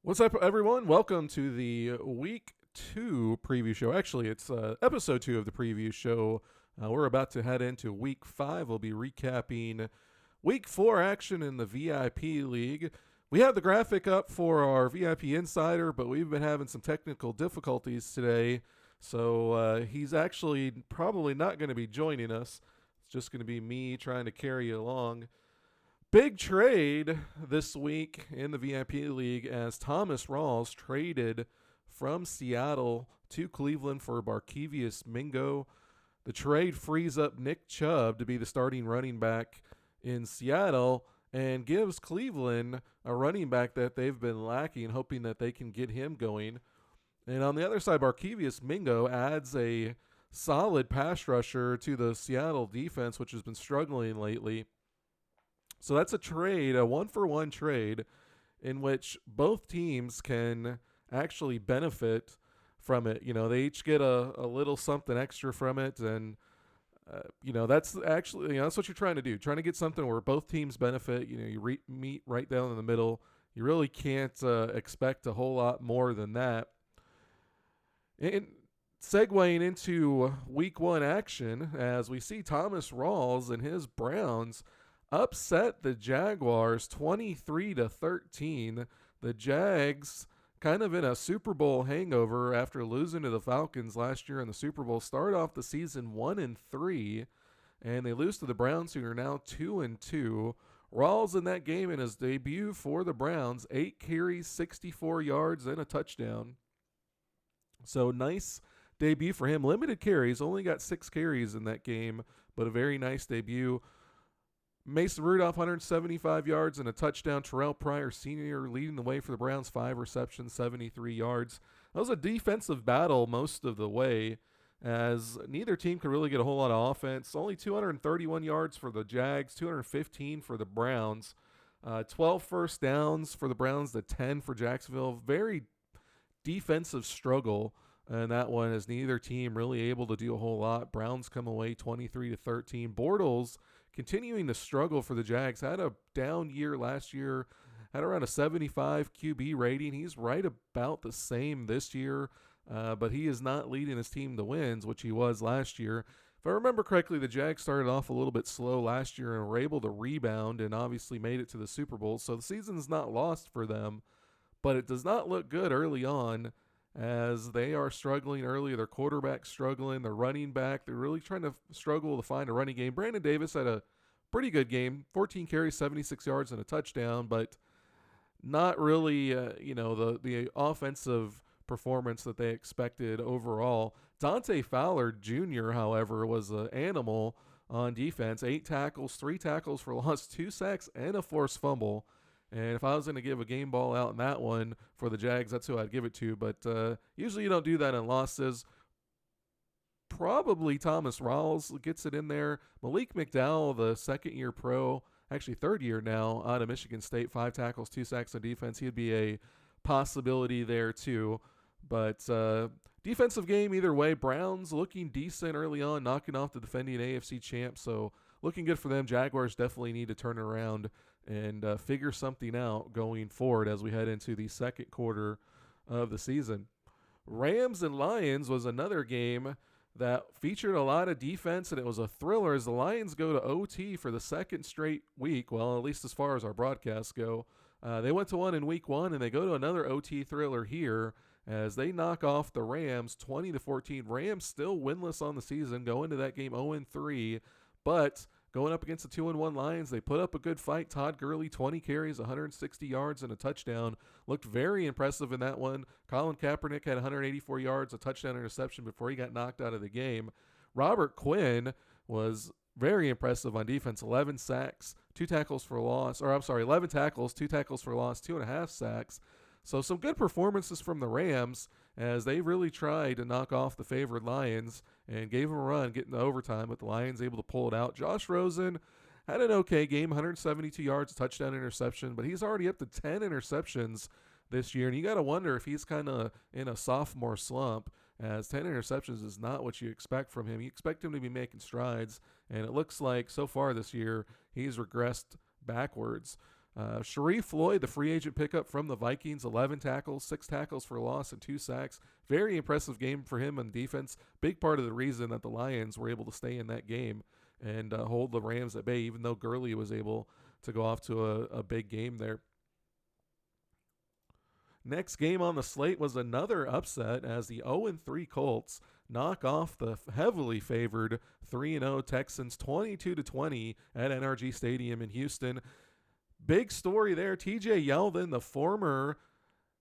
What's up, everyone? Welcome to the week two preview show. Actually, it's episode two of the preview show. We're about to head into week five. We'll be recapping week four action in the VIP League. We have the graphic up for our VIP Insider, but we've been having some technical difficulties today. So he's actually probably not going to be joining us. It's just going to be me trying to carry you along. Big trade this week in the VIP League as Thomas Rawls traded from Seattle to Cleveland for Barkevius Mingo. The trade frees up Nick Chubb to be the starting running back in Seattle and gives Cleveland a running back that they've been lacking, hoping that they can get him going. And on the other side, Barkevius Mingo adds a solid pass rusher to the Seattle defense, which has been struggling lately. So that's a trade, a one-for-one trade, in which both teams can actually benefit from it. You know, they each get a little something extra from it, and that's actually that's what you're trying to do. Trying to get something where both teams benefit. You know, you meet right down in the middle. You really can't expect a whole lot more than that. And segueing into week one action, as we see Thomas Rawls and his Browns upset the Jaguars 23-13. The Jags kind of in a Super Bowl hangover after losing to the Falcons last year in the Super Bowl. Start off the season 1-3, and they lose to the Browns, who are now 2-2. Rawls in that game in his debut for the Browns, 8 carries, 64 yards, and a touchdown. So nice debut for him. Limited carries, only got 6 carries in that game, but a very nice debut. Mason Rudolph, 175 yards and a touchdown. Terrell Pryor Sr. leading the way for the Browns, 5 receptions, 73 yards. That was a defensive battle most of the way, as neither team could really get a whole lot of offense. Only 231 yards for the Jags, 215 for the Browns. 12 first downs for the Browns to 10 for Jacksonville. Very defensive struggle in that one, as neither team really able to do a whole lot. Browns come away 23-13. Bortles continuing to struggle for the Jags. Had a down year last year, had around a 75 QB rating. He's right about the same this year, but he is not leading his team to wins, which he was last year. If I remember correctly, the Jags started off a little bit slow last year and were able to rebound and obviously made it to the Super Bowl. So the season's not lost for them, but it does not look good early on, as they are struggling early. Their quarterback's struggling. Their running back, they're really trying to struggle to find a running game. Brandon Davis had a pretty good game, 14 carries, 76 yards, and a touchdown, but not really, the offensive performance that they expected overall. Dante Fowler Jr., however, was an animal on defense. 8 tackles, 3 tackles for loss, 2 sacks, and a forced fumble. And if I was going to give a game ball out in that one for the Jags, that's who I'd give it to. But usually you don't do that in losses. Probably Thomas Rawls gets it in there. Malik McDowell, the second-year pro, actually third year now, out of Michigan State, 5 tackles, 2 sacks on defense. He'd be a possibility there too. But defensive game either way. Browns looking decent early on, knocking off the defending AFC champ. So looking good for them. Jaguars definitely need to turn around and figure something out going forward as we head into the second quarter of the season. Rams and Lions was another game that featured a lot of defense, and it was a thriller as the Lions go to OT for the second straight week. Well, at least as far as our broadcasts go. They went to one in week one, and they go to another OT thriller here as they knock off the Rams 20-14. Rams still winless on the season, go into that game 0-3, but going up against the 2-1 Lions, they put up a good fight. Todd Gurley, 20 carries, 160 yards, and a touchdown. Looked very impressive in that one. Colin Kaepernick had 184 yards, a touchdown interception before he got knocked out of the game. Robert Quinn was very impressive on defense. 11 sacks, 2 tackles for loss. 11 tackles, 2 tackles for loss, 2.5 sacks. So some good performances from the Rams as they really tried to knock off the favored Lions and gave them a run, getting to overtime, but the Lions able to pull it out. Josh Rosen had an okay game, 172 yards, a touchdown interception, but he's already up to 10 interceptions this year, and you got to wonder if he's kind of in a sophomore slump, as 10 interceptions is not what you expect from him. You expect him to be making strides, and it looks like so far this year he's regressed backwards. Sharif Floyd, the free agent pickup from the Vikings, 11 tackles, 6 tackles for loss, and 2 sacks. Very impressive game for him on defense. Big part of the reason that the Lions were able to stay in that game and hold the Rams at bay, even though Gurley was able to go off to a big game there. Next game on the slate was another upset as the 0-3 Colts knock off the heavily favored 3-0 Texans 22-20 at NRG Stadium in Houston. Big story there. TJ Yeldon, the former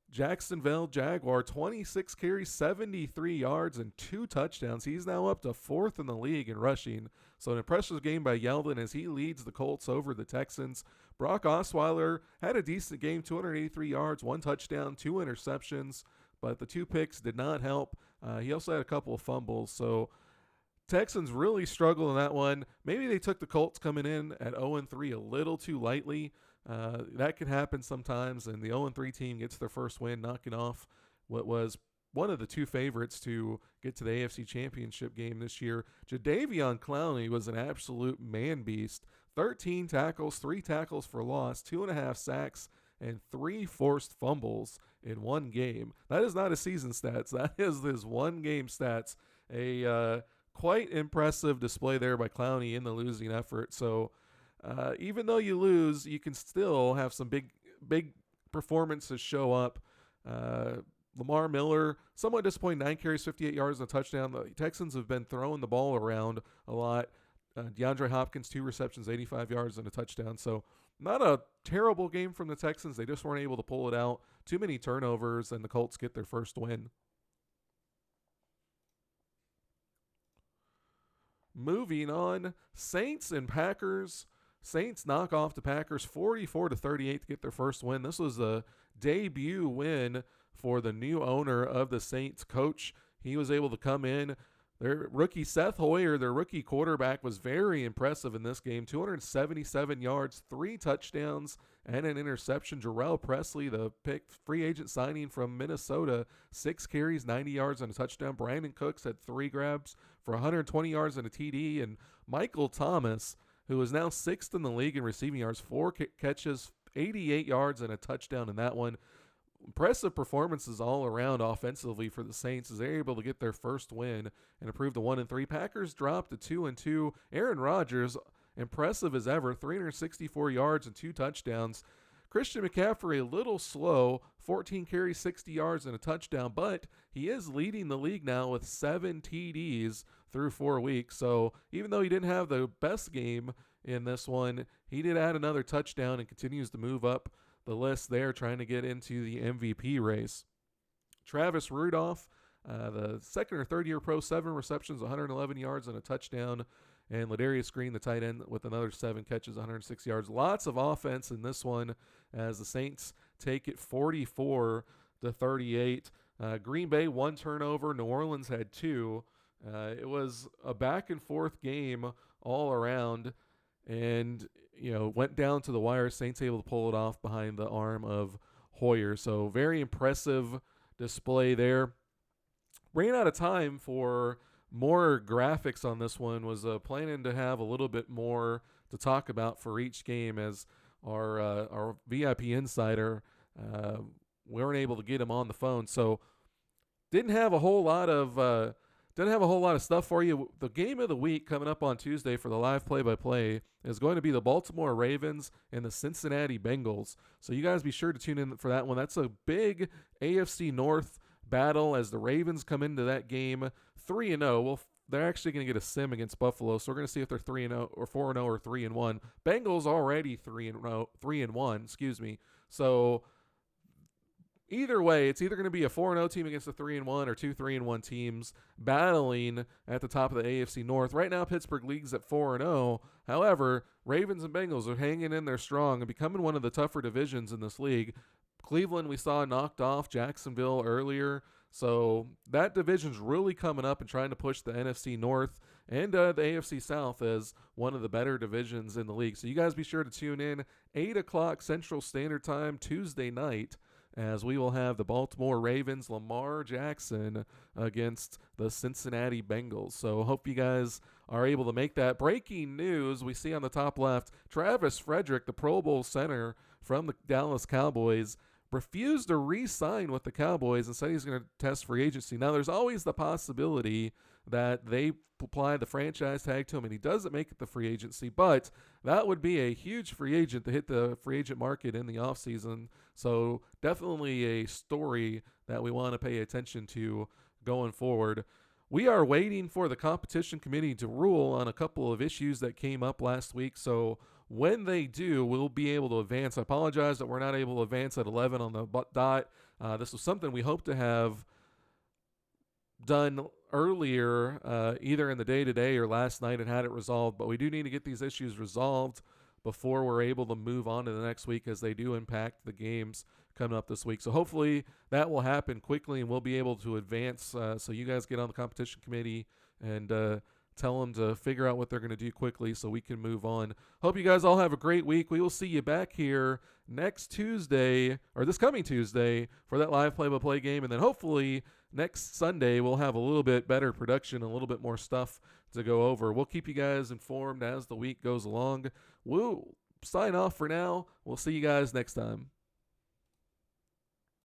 Jacksonville Jaguar, 26 carries, 73 yards, and 2 touchdowns. He's now up to 4th in the league in rushing. So an impressive game by Yeldon as he leads the Colts over the Texans. Brock Osweiler had a decent game, 283 yards, 1 touchdown, 2 interceptions, but the 2 picks did not help. He also had a couple of fumbles. So Texans really struggled in that one. Maybe they took the Colts coming in at 0-3 a little too lightly. That can happen sometimes, and the 0-3 team gets their first win, knocking off what was one of the 2 favorites to get to the AFC Championship game this year. Jadeveon Clowney was an absolute man beast. 13 tackles, 3 tackles for loss, 2.5 sacks, and 3 forced fumbles in one game. That is not a season stats. That is his one game stats. A quite impressive display there by Clowney in the losing effort. So even though you lose, you can still have some big performances show up. Lamar Miller, somewhat disappointing, 9 carries, 58 yards, and a touchdown. The Texans have been throwing the ball around a lot. DeAndre Hopkins, 2 receptions, 85 yards, and a touchdown. So not a terrible game from the Texans. They just weren't able to pull it out. Too many turnovers, and the Colts get their first win. Moving on, Saints and Packers. Saints knock off the Packers 44-38 to get their first win. This was a debut win for the new owner of the Saints coach. He was able to come in. Their rookie Seth Hoyer, their rookie quarterback, was very impressive in this game. 277 yards, 3 touchdowns, and an interception. Jarrell Presley, the free agent signing from Minnesota, 6 carries, 90 yards, and a touchdown. Brandon Cooks had 3 grabs for 120 yards and a TD. And Michael Thomas, who is now 6th in the league in receiving yards, 4 catches, 88 yards, and a touchdown in that one. Impressive performances all around offensively for the Saints as they're able to get their first win and improve to 1-3. Packers dropped to 2-2. Aaron Rodgers, impressive as ever, 364 yards and 2 touchdowns. Christian McCaffrey a little slow, 14 carries, 60 yards, and a touchdown, but he is leading the league now with 7 TDs through 4 weeks. So even though he didn't have the best game in this one, he did add another touchdown and continues to move up the list there, trying to get into the MVP race. Travis Rudolph, the second or third year pro, 7 receptions, 111 yards, and a touchdown. And Ladarius Green, the tight end, with another 7 catches, 106 yards. Lots of offense in this one as the Saints take it 44-38. Green Bay, 1 turnover. New Orleans had 2. It was a back and forth game all around, and went down to the wire. Saints able to pull it off behind the arm of Hoyer. So very impressive display there. Ran out of time for more graphics on this one. Was planning to have a little bit more to talk about for each game, as our VIP insider, we weren't able to get him on the phone. So didn't have a whole lot of stuff for you. The game of the week coming up on Tuesday for the live play-by-play is going to be the Baltimore Ravens and the Cincinnati Bengals. So you guys be sure to tune in for that one. That's a big AFC North battle as the Ravens come into that game 3-0. Well, they're actually going to get a sim against Buffalo, so we're going to see if they're 3-0 or 4-0 or 3-1. Bengals already 3-1, excuse me. So either way, it's either going to be a 4-0 team against a 3-1 or 2 3-1 teams battling at the top of the AFC North. Right now, Pittsburgh league's at 4-0. However, Ravens and Bengals are hanging in there strong and becoming one of the tougher divisions in this league. Cleveland, we saw, knocked off Jacksonville earlier. So that division's really coming up and trying to push the NFC North and the AFC South as one of the better divisions in the league. So you guys be sure to tune in 8 o'clock Central Standard Time Tuesday night, as we will have the Baltimore Ravens, Lamar Jackson, against the Cincinnati Bengals. So hope you guys are able to make that. Breaking news, we see on the top left, Travis Frederick, the Pro Bowl center from the Dallas Cowboys refused to re-sign with the Cowboys and said he's going to test free agency. Now, there's always the possibility that they apply the franchise tag to him and he doesn't make it the free agency, but that would be a huge free agent to hit the free agent market in the offseason. So definitely a story that we want to pay attention to going forward. We are waiting for the competition committee to rule on a couple of issues that came up last week. So when they do, we'll be able to advance. I apologize that we're not able to advance at 11 on the dot. This was something we hope to have done earlier, either in the day today or last night, and had it resolved. But we do need to get these issues resolved before we're able to move on to the next week, as they do impact the games coming up this week. So hopefully that will happen quickly and we'll be able to advance. So you guys get on the competition committee and tell them to figure out what they're going to do quickly so we can move on. Hope you guys all have a great week. We will see you back here next Tuesday, or this coming Tuesday, for that live play-by-play game. And then hopefully next Sunday we'll have a little bit better production, a little bit more stuff to go over. We'll keep you guys informed as the week goes along. We'll sign off for now. We'll see you guys next time.